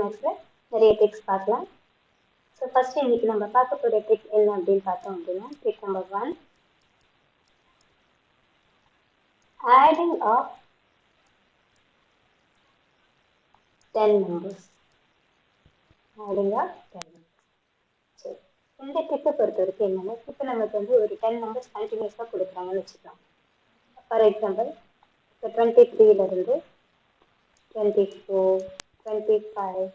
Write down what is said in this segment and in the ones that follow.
மேக்ஸில் நிறைய ட்ரிக்ஸ் பார்க்கலாம். ஸோ ஃபஸ்ட்டு இன்றைக்கி நம்ம பார்க்க போகிற ட்ரிக் என்ன அப்படின்னு பார்த்தோம் அப்படின்னா, trick number 1, adding of 10 numbers. adding of 10 numbers. சரி, இந்த ட்ரிக்கை பொறுத்த வரைக்கும் என்னென்னா, இப்போ நமக்கு வந்து ஒரு 10 numbers கண்டினியூஸாக கொடுக்குறாங்கன்னு வச்சுக்கலாம். ஃபார் எக்ஸாம்பிள், இப்போ 23லேருந்து 24, 25,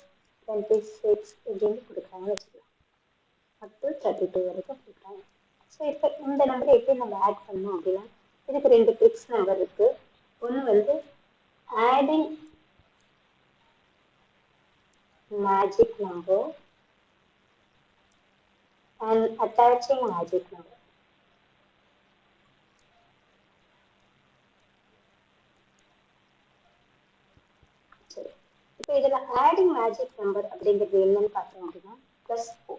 26 இப்படின்னு கொடுக்குறாங்கன்னு வச்சுக்கலாம். அப் டு 32 வரைக்கும் கொடுக்குறாங்க. ஸோ இப்போ இந்த நம்பரை எப்படி நம்ம ஆட் பண்ணணும் அப்படின்னா, இதுக்கு 2 ட்ரிக்ஸ் நம்பர் இருக்குது. ஒன்று வந்து adding magic number and attaching magic number. சரி, இப்போ இதில் ஆடிங் மேஜிக் நம்பர் அப்படிங்கிறது என்னன்னு பார்த்தோம் அப்படின்னா +4.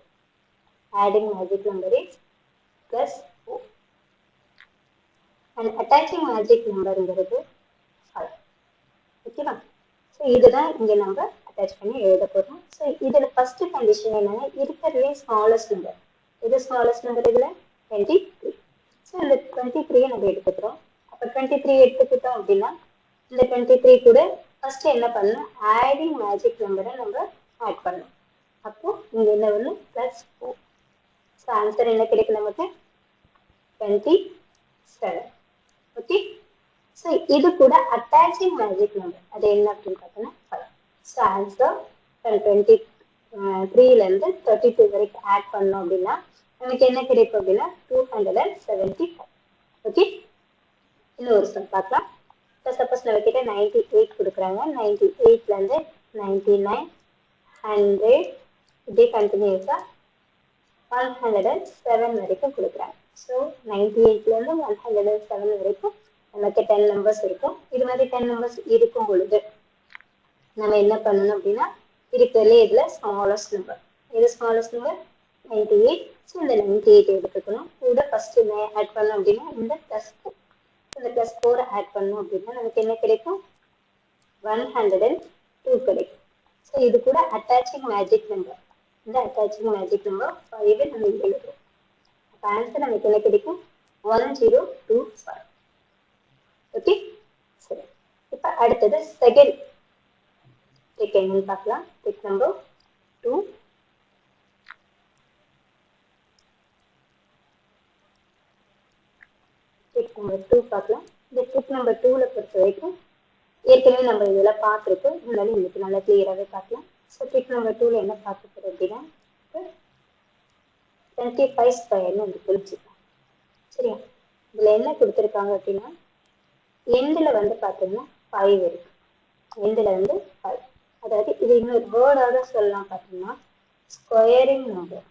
Adding magic number is +4 and attaching magic நம்பருங்கிறது 5. ஓகேவா? ஸோ இதுதான் இங்கே நம்ம அட்டாச் பண்ணி எழுத போகிறோம். ஸோ இதில் ஃபஸ்ட்டு கண்டிஷன் என்னென்னா, இருக்கிறதுலே ஸ்மாலஸ்ட் நம்பர். இது ஸ்மாலஸ்ட் நம்பர் இதில் 23. ஸோ இந்த 23 நம்ம எடுத்துக்கிறோம். அப்போ 23 எடுத்துக்கிட்டோம் அப்படின்னா, இந்த 23 கூட ஃபஸ்ட்டு என்ன பண்ணணும், ஆடிங் மேஜிக் நம்பரை நம்ம ஆட் பண்ணணும். அப்போது இங்கே என்ன ஒன்று +4. ஸோ ஆன்சர் என்ன கிடைக்கும் நமக்கு 27. ஓகே. ஸோ இது கூட அட்டாச்சிங் மேஜிக் நம்பர் அது என்ன அப்படின்னு பார்த்தோன்னா 5. ஸோ ஆன்சர் 23லேருந்து 32 வரைக்கும் ஆட் பண்ணோம் அப்படின்னா நமக்கு என்ன கிடைக்கும் அப்படின்னா 275. ஓகே. இன்னொரு சம் பார்க்கலாம். இப்போ சப்போஸ் நம்ம கிட்ட 98 கொடுக்குறாங்க. 98லேருந்து 99, 100 இப்படி கண்டினியூஸாக 107 வரைக்கும் கொடுக்குறாங்க. ஸோ 98லேருந்து 107 வரைக்கும் நமக்கு 10 நம்பர்ஸ் இருக்கும். இது மாதிரி 10 நம்பர்ஸ் இருக்கும் பொழுது நம்ம என்ன பண்ணணும் அப்படின்னா, இருக்கிறதுலே இதில் ஸ்மாலஸ்ட் நம்பர். இது ஸ்மாலஸ்ட் நம்பர் 98. ஸோ இந்த 98 எடுத்துக்கணும். கூட ஃபஸ்ட்டு ஆட் பண்ணோம் அப்படின்னா இந்த +4. இந்த +4 ஆட் பண்ணோம் அப்படின்னா நமக்கு என்ன கிடைக்கும் 102 கிடைக்கும். ஸோ இது கூட அட்டாச்சிங் மேஜிக் நம்பர். இந்த அட்டாச்சிங் மேஜிக் நம்பர் 5 நம்ம எழுதுறோம். அப்போ ஆன்சர் நமக்கு என்ன கிடைக்கும் 1025. ஓகே. சரி, இப்போ அடுத்தது செகண்ட் ட்ரிக் என்னன்னு பார்க்கலாம். Trick number 2. ட்ரிக் நம்பர் 2 பார்க்கலாம். இந்த ட்ரிக் நம்பர் 2ல பொறுத்த வரைக்கும் ஏற்கனவே நம்ம இதெல்லாம் பார்த்துருக்கோம். முன்னாடி இன்னைக்கு நல்லா கிளியராகவே பார்க்கலாம். ஸோ ட்ரிக் நம்பர் 2ல என்ன பார்க்க போகிறோம் அப்படின்னா 25 ஸ்கொயர்னு வந்து குறிச்சிக்கலாம். சரியா? இதில் என்ன கொடுத்துருக்காங்க அப்படின்னா, எண்டில் வந்து பார்த்தீங்கன்னா 5 இருக்கு. எண்டில் வந்து 5. அதாவது இது இன்னொரு வேர்டாக சொல்லலாம் பார்த்தீங்கன்னா squaring number.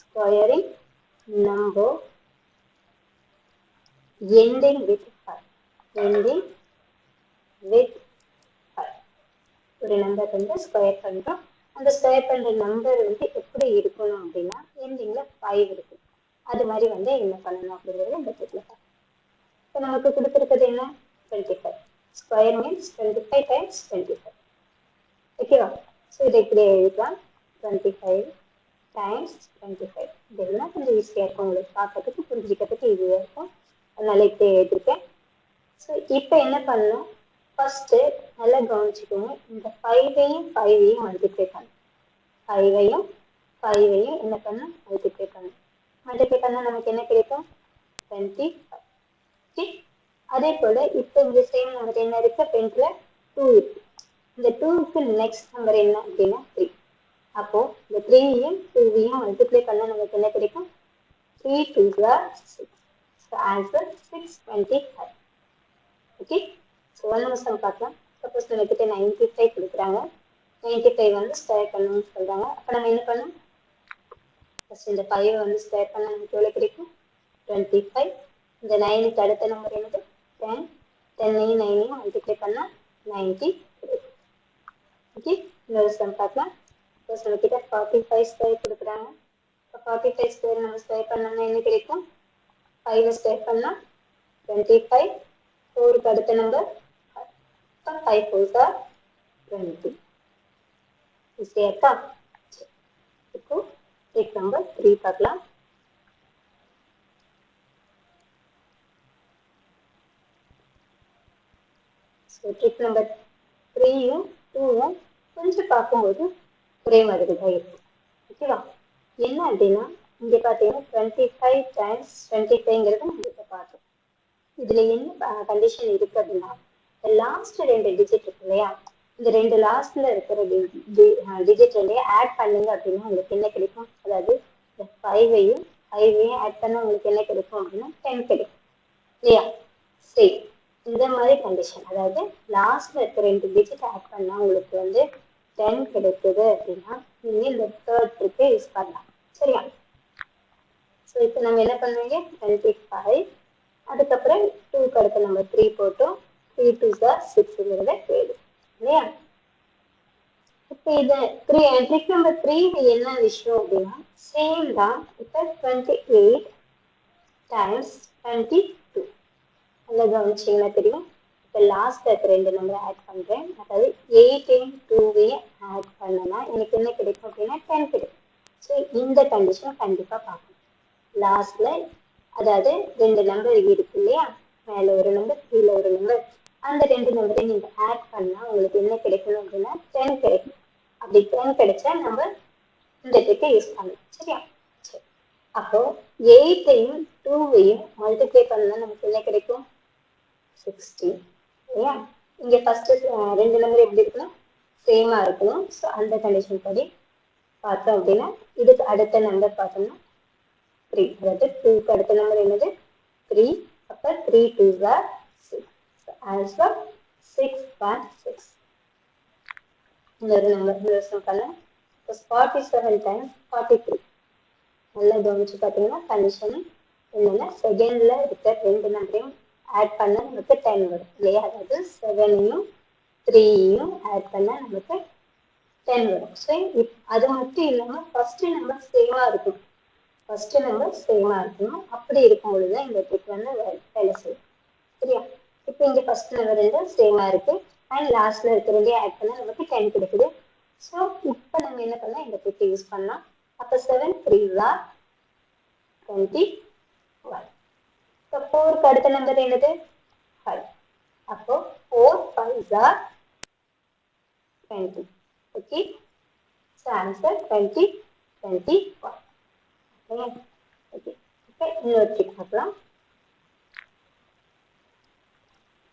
Squaring number ending with 5. Ending with 5. ஒரு நம்பர் வந்து ஸ்கொயர் பண்ணுறோம். அந்த ஸ்கொயர் பண்ணுற நம்பர் வந்து எப்படி இருக்கணும் அப்படின்னா எண்டிங்கில் 5 இருக்கு. அது மாதிரி வந்து என்ன பண்ணணும் அப்படிங்கிறது இந்த ட்ரிக்கில் பார்க்கலாம். இப்போ நமக்கு கொடுத்துருக்கிறது என்ன 25. Square means 25 times 25. ஓகேவா? ஸோ இதை இப்படி எழுதிக்கலாம் 25 டைம்ஸ் 25. இதெல்லாம் கொஞ்சம் ஈஸியாக இருக்கும், உங்களுக்கு பார்க்கறதுக்கு புரிஞ்சிக்கிறதுக்கு ஈஸியாக இருக்கும். அதனால இப்படி எழுதிருக்கேன். ஸோ இப்போ என்ன பண்ணணும், ஃபஸ்ட்டு நல்லா கவனிச்சுக்கோங்க. இந்த 5ஐயும் மல்டிப்ளை பண்ணணும். 5ஐயும் என்ன பண்ணணும் மல்டிப்ளை பண்ணணும். மல்டிப்ளை பண்ணால் நமக்கு என்ன கிடைக்கும் 25. ஓகே. அதே போல் இப்போ இந்த சேம் நம்பர் என்ன இருக்கு, 10ல 2 இருக்கு. இந்த 2க்கு நெக்ஸ்ட் நம்பர் என்ன அப்படின்னா 3. அப்போ இந்த 3ஐயும் 2ஐயும் மல்டிப்ளை பண்ண நமக்கு என்ன கிடைக்கும் 3 2s are 6. So answer 625. Okay. So one நிமிஷம் பார்க்கலாம். சப்போஸ் நம்ம கிட்ட 95 கொடுக்குறாங்க. 95 வந்து ஸ்கொயர் பண்ணணும்னு சொல்கிறாங்க. அப்போ நம்ம என்ன பண்ணணும், ஃபஸ்ட் இந்த 5 வந்து ஸ்கொயர் பண்ண நமக்கு எவ்வளோ கிடைக்கும் 25. இந்த 9க்கு அடுத்த நம்பர் என்னது 10. 10ஐயும் 9ஐயும் மல்டிப்ளை பண்ணால் 90 கிடைக்கும். ஓகே. இன்னொரு சம் பார்க்கலாம். ஃபர்ஸ்ட் நம்ம கிட்ட 45 ஸ்கொயர் கொடுக்குறாங்க. இப்போ 45 ஸ்கொயர் நம்ம ஸ்கொயர் பண்ணோம்னா என்ன கிடைக்கும் 5 ஸ்கொயர் பண்ணால் 25. 4க்கு அடுத்த நம்பர் 5 4s are 20. ஈஸியா இருக்கா? இப்போ ட்ரிக் நம்பர் 3 பார்க்கலாம். ஸோ ட்ரிக் நம்பர் 3யும் 2ம் கொஞ்சம் பார்க்கும்போது ஒரே மாதிரி தான் இருக்கும். ஓகேவா? என்ன அப்படின்னா இங்க பார்த்தீங்கன்னா 25 டைம்ஸ் 25ங்கிறது நம்ம இப்போ பார்த்தோம். இதுல என்ன கண்டிஷன் இருக்கு அப்படின்னா லாஸ்ட் 2 டிஜிட் இருக்கு இல்லையா, இந்த 2 லாஸ்ட்ல இருக்கிற டிஜிட் ரெண்டையும் ஆட் பண்ணுங்க அப்படின்னா உங்களுக்கு என்ன கிடைக்கும்? அதாவது இந்த 5ஐயும் ஆட் பண்ண உங்களுக்கு என்ன கிடைக்கும் அப்படின்னா 10 கிடைக்கும் இல்லையா? சரி, இந்த மாதிரி கண்டிஷன், அதாவது லாஸ்ட்ல இருக்க 2 டிஜிட் ஆட் பண்ணா உங்களுக்கு வந்து 10 கிடைக்குது அப்படின்னா நீங்க இந்த தேர்ட் ட்ரிக்கை யூஸ் பண்ணலாம். சரியா? ஸோ இப்போ நம்ம என்ன பண்ணுவீங்க? 25, அதுக்கப்புறம் 2க்கு அடுத்த நம்பர் 3 போட்டோம். 3 2s are 6ங்கிறத எழுது இல்லையா? இப்போ இது ட்ரிக் நம்பர் 3 என்ன விஷயம் அப்படின்னா சேம் தான். இப்போ 28 டைம்ஸ் 22 நல்லா கவனிச்சிங்கன்னா தெரியும். இப்போ லாஸ்ட்ல இருக்க 2 நம்பரை ஆட் பண்றேன். அதாவது 8யும் 2வையும் ஆட் பண்ணனா எனக்கு என்ன கிடைக்கும் அப்படின்னா 10 கிடைக்கும். ஸோ இந்த கண்டிஷன் கண்டிப்பா பார்க்கணும். லாஸ்ட்ல அதாவது 2 நம்பர் இருக்கு இல்லையா, மேல ஒரு நம்பர் கீழே ஒரு நம்பர், அந்த 2 நம்பரை நீங்க ஆட் பண்ணா உங்களுக்கு என்ன கிடைக்கணும் அப்படின்னா 10 கிடைக்கும். அப்படி 10 கிடைச்சா நம்ம இந்த ட்ரிக்கை யூஸ் பண்ணலாம். சரியா? சரி, அப்போ 8ஐயும் 2வையும் மல்டிப்ளை பண்ணா நமக்கு என்ன கிடைக்கும்? 16 இல்லையா? இங்க ஃபர்ஸ்ட் 2 நம்பர் எப்படி இருக்கணும்? சேமா இருக்கணும். ஸோ அந்த கண்டிஷன் படி பார்த்தோம் அப்படின்னா இதுக்கு அடுத்த நம்பர் பார்த்தோம்னா 3, அதாவது 2க்கு அடுத்த நம்பர் என்னது? 3. அப்ப 3 2s are 6. So answer 6 1 6. இன்னொரு நம்பர் யோசனை பண்ண 47 times 43. நல்லா கவனிச்சு பார்த்தீங்கன்னா கண்டிஷன் என்னன்னா செகண்ட்ல இருக்க 2 நம்பரையும் ஆட் பண்ண நமக்கு 10 வரும் இல்லையா? அதாவது 7யும் 3யும் ஆட் பண்ண நமக்கு 10 வரும். ஸோ அது மட்டும் இல்லாம ஃபர்ஸ்ட் நம்பர் சேமா இருக்கும். ஃபர்ஸ்ட் நம்பர் சேமா இருக்கணும். அப்படி இருக்கும் பொழுது இந்த ட்ரிக் வந்து வேலை செய்யும். சரியா? இப்போ இங்க ஃபர்ஸ்ட் நம்பர் 2 சேமா இருக்கு அண்ட் லாஸ்ட்ல இருக்க 2 ஆட் பண்ணா நமக்கு 10 கிடைக்குது. ஸோ இப்போ நம்ம என்ன பண்ணலாம்? இந்த ட்ரிக்கை யூஸ் பண்ணலாம். அப்போ 7 3s are 21. இப்போ 4க்கு அடுத்த நம்பர் என்னது? 5. அப்போ 4 5s are 20. Okay, so answer 20 21. Okay, இப்போ இன்னொரு ட்ரிக் பார்க்கலாம்.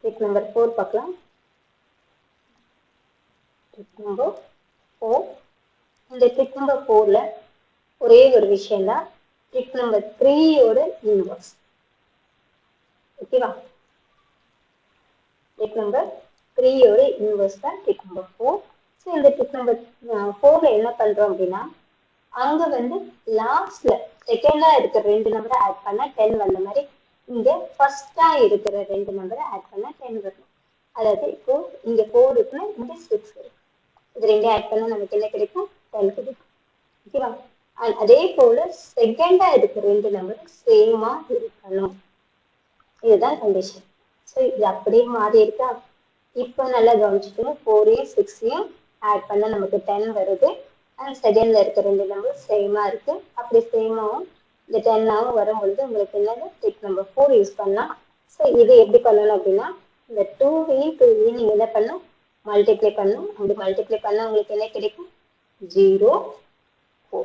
ட்ரிக் நம்பர் 4 பார்க்கலாம். Trick number 4. இந்த ட்ரிக் நம்பர் 4ல ஒரே ஒரு விஷயம் தான், ட்ரிக் நம்பர் 3யோட இன்வர்ஸ். ஓகேவா? ட்ரிக் நம்பர் 3யோட இன்வர்ஸ் தான் ட்ரிக் நம்பர் 4. ஸோ இந்த ட்ரிக் நம்பர் 4ல என்ன பண்றோம் அப்படின்னா அங்க வந்து லாஸ்ட்ல செகண்டா இருக்கிற 2 நம்பரை ஆட் பண்ணா 10 வந்த மாதிரி இங்க ஃபர்ஸ்டா இருக்கிற 2 நம்பரை ஆட் பண்ணா 10 வரும். அதாவது இப்போ இங்க 4 இருக்குன்னா இங்க 6 இருக்கு. இது 2 ஆட் பண்ணா நமக்கு என்ன கிடைக்கும்? 10 கிடைக்கும். ஓகேவா? அதே போல செகண்டா இருக்கிற 2 நம்பர் சேமா இருக்கணும். இதுதான் கண்டிஷன். ஸோ இது அப்படியே மாறி இருக்கா? இப்போ நல்லா கவனிச்சுக்கணும். 4யும் 6யும் ஆட் பண்ணா நமக்கு 10 வருது. அண்ட் செகண்ட்ல இருக்க 2 நம்பர் சேமா இருக்கு. அப்படி சேமாவும் இந்த 10ஆவும் வரும்பொழுது உங்களுக்கு என்னது? ட்ரிக் நம்பர் 4 யூஸ் பண்ணலாம். ஸோ இது எப்படி பண்ணணும் அப்படின்னா இந்த 2வையும் நீங்க என்ன பண்ணணும்? மல்டிப்ளை பண்ணணும். அப்படி மல்டிப்ளை பண்ணா உங்களுக்கு என்ன கிடைக்கும்? 0 4.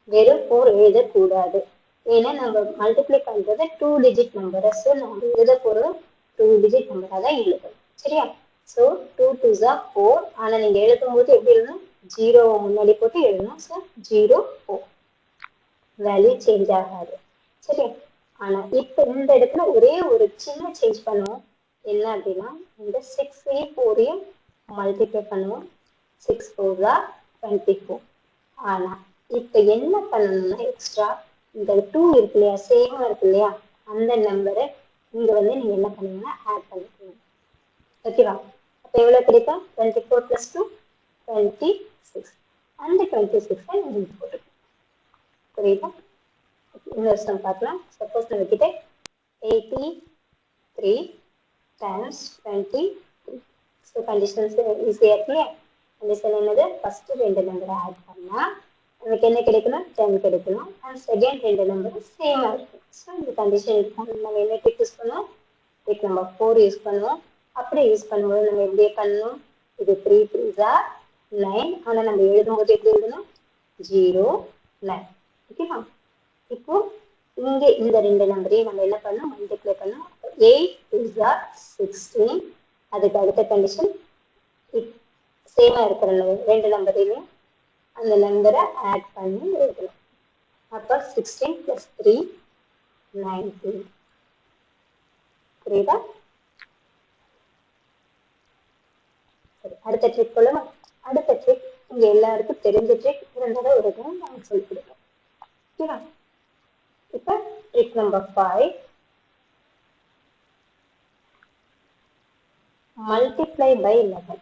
வெறும் 4 எழுதக்கூடாது. ஏன்னா நம்ம மல்டிப்ளை பண்றது 2 டிஜிட் நம்பரை. ஸோ நம்ம எழுத போறது 2 டிஜிட் நம்பரா தான் எழுதணும். சரியா? So 2 2s are 4. ஆனா நீங்க எழுதும் போது எப்படி எழுதணும்? 0 முன்னாடி போட்டு எழுதணும். ஸோ 0 4. வேல்யூ சேஞ்ச் ஆகாது. சரி, ஆனா இப்போ இந்த இடத்துல ஒரே ஒரு சின்ன சேஞ்ச் பண்ணுவோம். என்ன அப்படின்னா இந்த 6ஐயும் 4ஐயும் மல்டிப்ளை பண்ணுவோம். 6 4s are 24. ஆனா இப்போ என்ன பண்ணணும்னா எக்ஸ்ட்ரா இந்த 2 இருக்கு இல்லையா, சேமா இருக்கு இல்லையா, அந்த நம்பரை இங்க வந்து நீங்க என்ன பண்ணுவீங்கன்னா ஆட் பண்ணிக்கணும். ஓகேவா? அப்போ எவ்வளவு கிடைக்கும்? 24 + 2 26. அந்த 26 நீங்க போட்டுக்கணும். புரியுதா? இன்னொரு சம் பார்க்கலாம். சப்போஸ் நம்ம கிட்ட 83 டைம்ஸ் 23. ஸோ கண்டிஷன்ஸ் ஈஸியாக இருக்கு இல்லையா? கண்டிஷன் என்னது? ஃபர்ஸ்ட் ரெண்டு நம்பரை ஆட் பண்ணா நமக்கு என்ன கிடைக்கணும்? 10 கிடைக்கணும். அண்ட் செகண்ட் ரெண்டு நம்பர் சேமா இருக்கும். ஸோ இந்த கண்டிஷன் நம்ம என்ன ட்ரிக் யூஸ் பண்ணுவோம்? ட்ரிக் நம்பர் 4 யூஸ் பண்ணுவோம். அப்படி யூஸ் பண்ணும்போது நம்ம எப்படி பண்ணணும்? இது 3 3s are 9. ஆனால் நம்ம எழுதும்போது எப்படி எழுதணும்? 0 9. ஓகேவா? இப்போ இங்க இந்த ரெண்டு நம்பரையும் நம்ம என்ன பண்ணோம்? மல்டிப்ளை பண்ணோம். 8 2s are 16. அதுக்கு அடுத்த கண்டிஷன் சேமா இருக்கிற ரெண்டு நம்பரையும் அந்த நம்பரை ஆட் பண்ணி எழுதணும். அப்போ 16 plus 3 19. புரியுதா? சரி, அடுத்த ட்ரிக் போலமா? அடுத்த ட்ரிக் இங்க எல்லாருக்கும் தெரிஞ்ச ட்ரிக், இருந்தாலும் ஒரு தடவை நாங்கள் சொல்லிக் கொடுப்போம். ஓகேவா? இப்போ trick number 5, multiply by 11.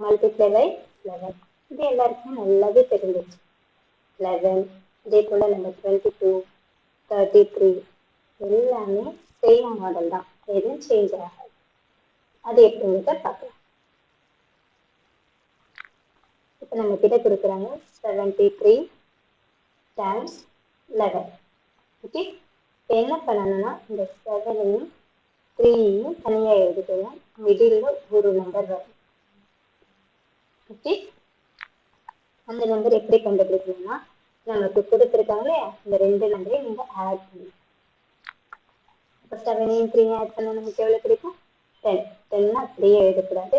Multiply by 11 இது எல்லாருக்கும் நல்லாவே தெரிஞ்சிச்சு. 11 இதே போல நம்ம 22 33 எல்லாமே சேம் மாடல் தான், எதுவும் சேஞ்ச் ஆகாது. அது எப்படிங்கிறத பார்க்கலாம். இப்போ நம்ம கிட்ட கொடுக்குறாங்க 73 டைம்ஸ் 11. ஓகே, இப்போ என்ன பண்ணணும்னா இந்த 7ஐயும் 3ஐயும் தனியாக எழுதிக்கலாம். மிடில் ஒரு நம்பர் வரும். ஓகே, அந்த நம்பர் எப்படி கண்டுபிடிக்கணும்னா நமக்கு கொடுத்துருக்காங்களே இந்த ரெண்டு நம்பரையும் நீங்கள் ஆட் பண்ணணும். இப்போ 7ஐயும் 3ஐயும் ஆட் பண்ண நமக்கு எவ்வளோ கிடைக்கும்? 10. 10 அப்படியே எழுதக்கூடாது,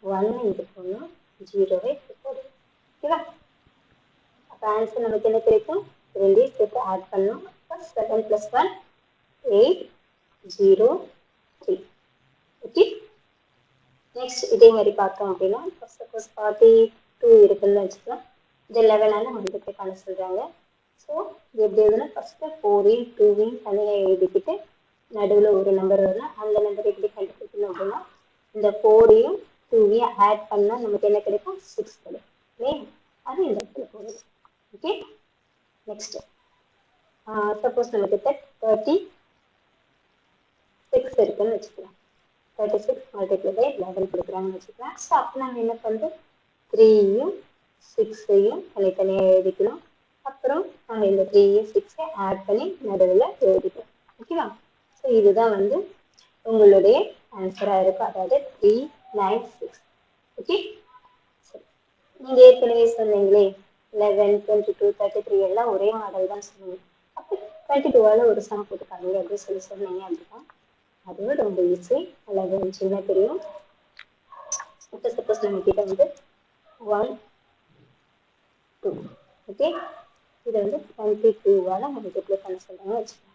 1 இது போடணும், 0வை போடணும். ஓகேவா? அப்போ ஆன்சர் நமக்கு என்ன கிடைக்கும்? ரெண்டையும் சேர்த்து ஆட் பண்ணணும். அப்போ 7 + 1 8 0 3. ஓகே, நெக்ஸ்ட் இதே மாதிரி பார்த்தோம் அப்படின்னா சப்போஸ் 42 இருக்குன்னு வச்சுக்கலாம். இது 11ஆல் மல்டிப்ளை பண்ண சொல்கிறாங்க. ஸோ இது எப்படி எழுதுனா ஃபஸ்ட்டு 4ஐயும் 2ஐயும் தனியாக எழுதிக்கிட்டு நடுவில் ஒரு நம்பர் வரணும். அந்த நம்பர் எப்படி கண்டுபிடிக்கணும் அப்படின்னா இந்த 4ஐயும் 2ஐயும் ஆட் பண்ணால் நமக்கு என்ன கிடைக்கும்? 6 கிடைக்கும். ஓகே, அது இந்த இடத்துல போகுது. ஓகே, நெக்ஸ்ட் சப்போஸ் நமக்கு 36 இருக்குன்னு வச்சுக்கலாம். 36 மல்டிப்ளை பை 11 கொடுக்குறாங்கன்னு வச்சுக்கலாம். ஸோ அப்போ நம்ம என்ன பண்ணுறோம்? 3ஐயும் 6ஐயும் தனித்தனியாக எழுதிக்கணும். அப்புறம் நம்ம இந்த 3ஐயும் 6ஐயும் ஆட் பண்ணி நடுவில் எழுதிக்கணும். ஓகேவா? ஸோ இதுதான் வந்து உங்களுடைய ஆன்சராக இருக்கும், அதாவது 396. ஓகே, சரி, நீங்கள் ஏற்கனவே சொன்னீங்களே 11 22 33 எல்லாம் ஒரே மாடல் தான் சொன்னீங்க. அப்போ 22ஆல் ஒரு சம் போட்டுக்காங்க அப்படின்னு சொன்னீங்க அப்படின்னா அதுவும் ரொம்ப ஈஸி. அதில் சின்ன தெரியும். இப்போ சப்போஸ் நம்ம கிட்ட வந்து 1 2. ஓகே, இதை வந்து 22ஆல் மல்டிப்ளை பண்ண சொல்கிறாங்க வச்சுக்கோங்க.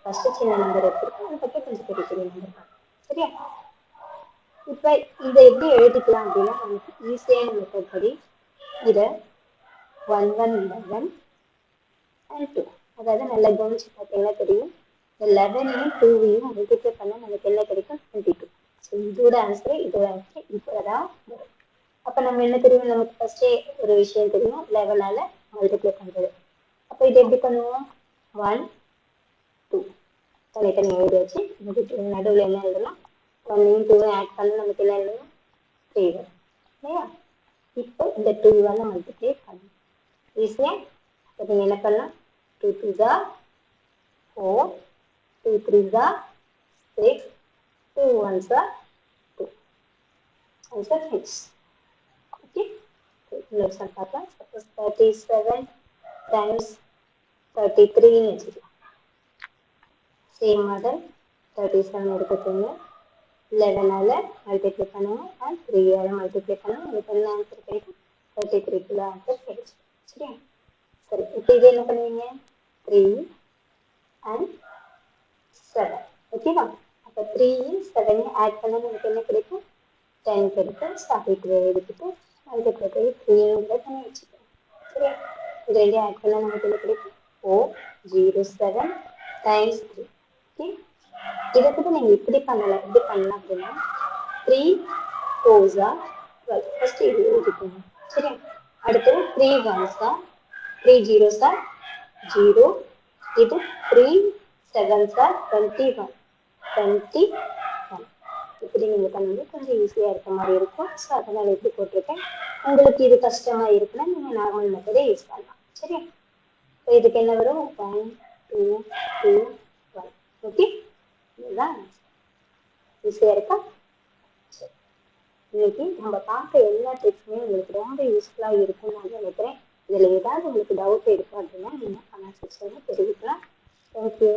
ஃபஸ்ட்டு சின்ன நம்பர் எடுத்துருக்கோம், அதுக்கப்புறம் கொஞ்சம் பெரிய பெரிய நம்பர் தான். சரியா? இப்போ இதை எப்படி எழுதிக்கலாம் அப்படின்னா நமக்கு ஈஸியான மெத்தட் படி இதை 1 1 11 and 2, அதாவது நல்லா கவனிச்சு பார்த்தீங்கன்னா தெரியும். 11ஐயும் 2ஐயும் மல்டிப்ளை பண்ணால் நமக்கு என்ன கிடைக்கும்? 22. ஸோ இதோட ஆன்சர் இப்போ தான் வரும். அப்போ நம்ம என்ன தெரியும்? நமக்கு ஃபஸ்ட்டே ஒரு விஷயம் தெரியும், 11ஆல் மல்டிப்ளை பண்ணுறது. அப்போ இது எப்படி பண்ணுவோம்? 1 2 தனித்தனி எழுதியாச்சு. நடுவில் என்ன எழுதலாம்? 1ஐயும் 2ஐயும் ஆட் பண்ண நமக்கு என்ன எழுதணும்? 3 வரும் இல்லையா? இப்போ இந்த 2ஆல் மல்டிப்ளை பண்ணணும் ஈஸியாக. இப்போ நீங்கள் என்ன பண்ணலாம்? 2 2s are 4, 2 3s are 6, 2 1s are 2. Answer finish. Okay, next one பார்க்கலாம். Suppose 37 times 33 ன்னு வச்சுக்கலாம். சேம் மாடல் 37 எடுத்துக்கோங்க, 11ஆல் மல்டிப்ளை பண்ணுங்க அண்ட் 3ஆல் மல்டிப்ளை பண்ணுங்க. உங்களுக்கு என்ன ஆன்சர் கிடைக்கும்? 33 ஆன்சர் கிடைக்கும். சரியா? சரி, இப்போ இது என்ன பண்ணுவீங்க? 3 and 7. ஓகேவா? அப்போ 3யும் 7ஐயும் ஆட் பண்ண நமக்கு என்ன கிடைக்கும்? 10 கிடைக்கும். சாப்பிட்டு எடுத்துட்டு அதுக்கு 3ங்கிறத தனியாக வச்சுக்கலாம். சரியா? இது ரெண்டையும் ஆட் பண்ணால் நமக்கு என்ன கிடைக்கும்? 407 டைம்ஸ் 3. ஓகே, இதை கூட நீங்கள் இப்படி பண்ணலாம். எப்படி பண்ணலாம் அப்படின்னா 3 4s are 12. ஃபஸ்ட்டு இது எழுதிக்கோங்க. சரியா? அடுத்தது 3 1s are 3 0s are 0. இது 3 7s are 21. 21. இப்படி நீங்கள் பண்ணும்போது கொஞ்சம் ஈஸியாக இருக்க மாதிரி இருக்கும். ஸோ அதனால் எப்படி போட்டிருக்கேன். உங்களுக்கு இது கஷ்டமாக இருக்குன்னா நீங்கள் நார்மல் மெத்தடே யூஸ் பண்ணலாம். சரியா? ஸோ இதுக்கு என்ன வரும்? 1 2 2 1. ஓகே, இதுதான் ஈஸியாக இருக்கா? சரி, இன்னைக்கு நம்ம பார்த்த எல்லா டிப்ஸுமே உங்களுக்கு ரொம்ப யூஸ்ஃபுல்லாக இருக்கும்னு நான் நினைக்கிறேன். இதில் ஏதாவது உங்களுக்கு டவுட் இருக்கு அப்படின்னா நீங்கள் கமெண்ட் செக்ஷனில் தெரிவிக்கலாம். தேங்க்யூ.